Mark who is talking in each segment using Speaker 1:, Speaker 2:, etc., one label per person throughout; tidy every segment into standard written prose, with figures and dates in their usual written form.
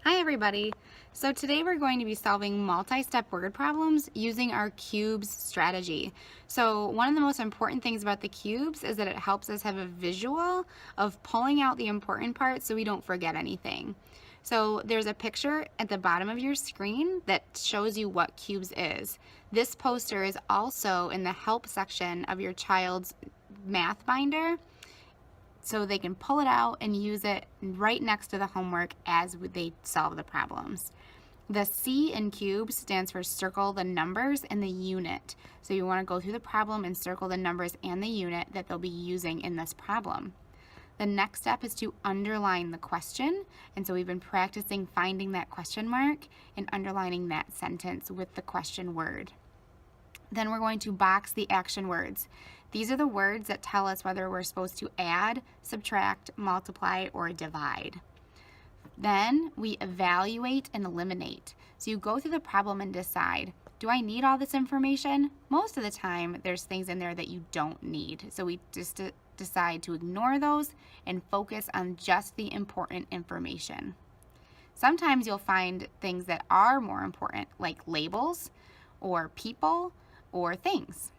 Speaker 1: Hi everybody! So today we're going to be solving multi-step word problems using our cubes strategy. So one of the most important things about the cubes is that it helps us have a visual of pulling out the important parts so we don't forget anything. So there's a picture at the bottom of your screen that shows you what cubes is. This poster is also in the help section of your child's math binder, so they can pull it out and use it right next to the homework as they solve the problems. The C in cubes stands for circle the numbers and the unit. So you want to go through the problem and circle the numbers and the unit that they'll be using in this problem. The next step is to underline the question, and so we've been practicing finding that question mark and underlining that sentence with the question word. Then we're going to box the action words. These are the words that tell us whether we're supposed to add, subtract, multiply, or divide. Then we evaluate and eliminate. So you go through the problem and decide, do I need all this information? Most of the time, there's things in there that you don't need. So we just decide to ignore those and focus on just the important information. Sometimes you'll find things that are more important, like labels or people or things.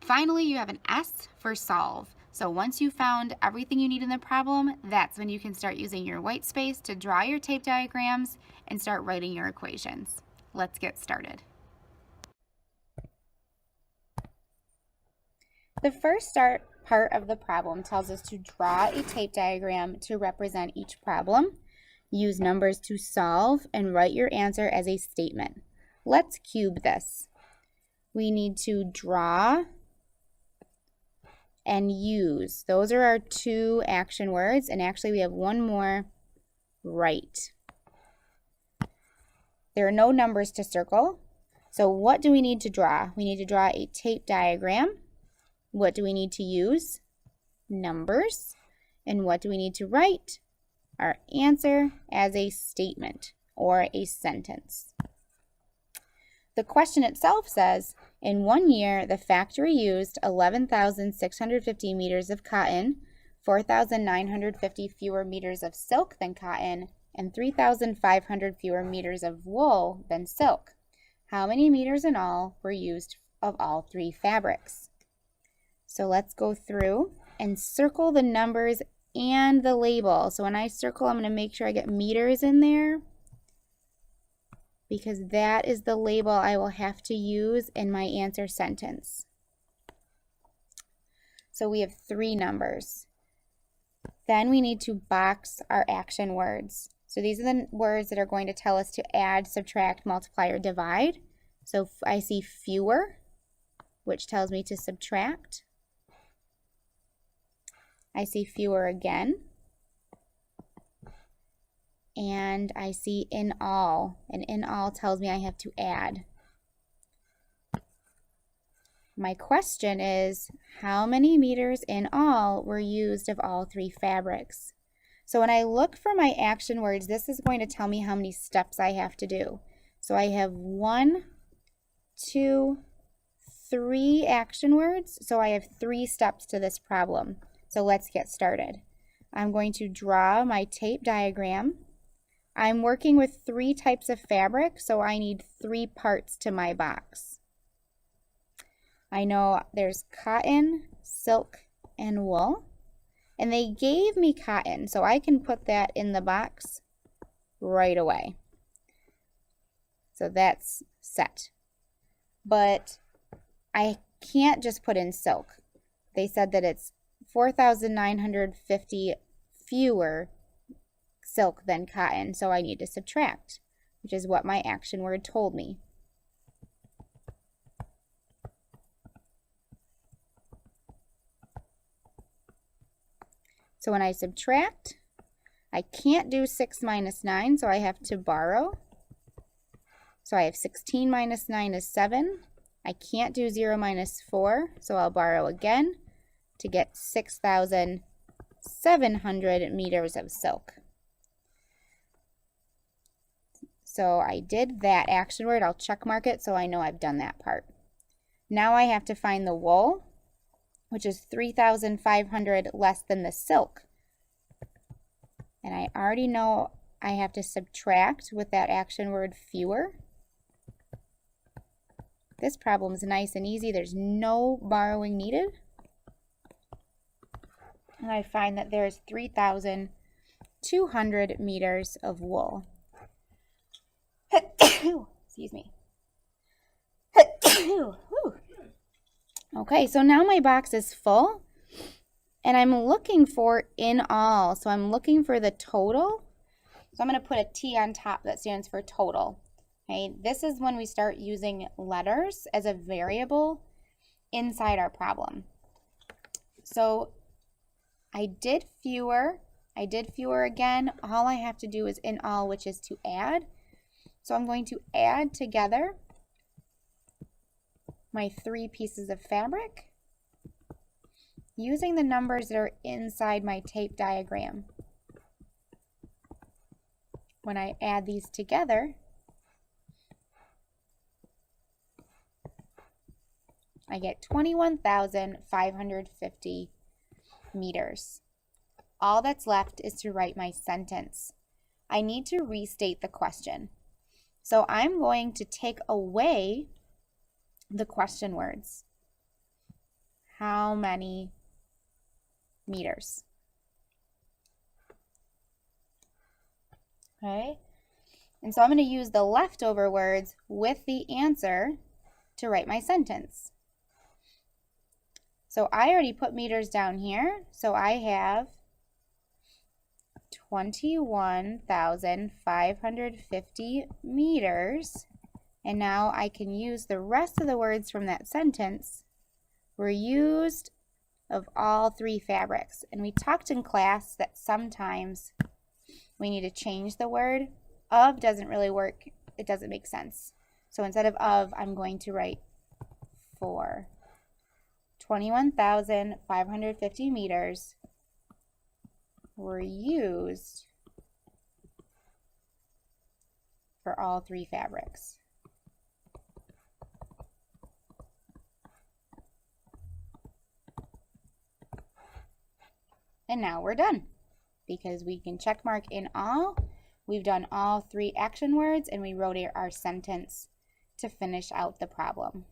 Speaker 1: Finally, you have an S for solve. So once you've found everything you need in the problem, that's when you can start using your white space to draw your tape diagrams and start writing your equations. Let's get started. The first part of the problem tells us to draw a tape diagram to represent each problem. Use numbers to solve and write your answer as a statement. Let's cube this. We need to draw and use. Those are our two action words, and actually we have one more, write. There are no numbers to circle. So what do we need to draw? We need to draw a tape diagram. What do we need to use? Numbers. And what do we need to write? Our answer as a statement or a sentence. The question itself says, in 1 year, the factory used 11,650 meters of cotton, 4,950 fewer meters of silk than cotton, and 3,500 fewer meters of wool than silk. How many meters in all were used of all three fabrics? So let's go through and circle the numbers and the label. So when I circle, I'm going to make sure I get meters in there, because that is the label I will have to use in my answer sentence. So we have three numbers. Then we need to box our action words. So these are the words that are going to tell us to add, subtract, multiply, or divide. So I see fewer, which tells me to subtract. I see fewer again. And I see in all, and in all tells me I have to add. My question is, how many meters in all were used of all three fabrics? So when I look for my action words, this is going to tell me how many steps I have to do. So I have 1, 2, 3 action words, so I have 3 steps to this problem. So let's get started. I'm going to draw my tape diagram. I'm working with 3 types of fabric, so I need 3 parts to my box. I know there's cotton, silk, and wool, and they gave me cotton, so I can put that in the box right away. So that's set. But I can't just put in silk. They said that it's 4,950 fewer silk than cotton, so I need to subtract, which is what my action word told me. So when I subtract, I can't do 6 minus 9, so I have to borrow. So I have 16 minus 9 is 7. I can't do 0 minus 4, so I'll borrow again to get 6,700 meters of silk. So I did that action word. I'll check mark it so I know I've done that part. Now I have to find the wool, which is 3,500 less than the silk. And I already know I have to subtract with that action word fewer. This problem is nice and easy. There's no borrowing needed. And I find that there's 3,200 meters of wool. Excuse me. Okay, so now my box is full, and I'm looking for in all. So I'm looking for the total. So I'm going to put a T on top that stands for total. Okay, this is when we start using letters as a variable inside our problem. So I did fewer again. All I have to do is in all, which is to add. So I'm going to add together my 3 pieces of fabric using the numbers that are inside my tape diagram. When I add these together, I get 21,550 meters. All that's left is to write my sentence. I need to restate the question. So I'm going to take away the question words. How many meters? Okay, and so I'm going to use the leftover words with the answer to write my sentence. So I already put meters down here, so I have 21,550 meters, and now I can use the rest of the words from that sentence were used of all 3 fabrics. And we talked in class that sometimes we need to change the word. Of doesn't really work. It doesn't make sense. So instead of, I'm going to write for. 21,550 meters were used for all 3 fabrics. And now we're done, because we can check mark in all. We've done all 3 action words, and we wrote our sentence to finish out the problem.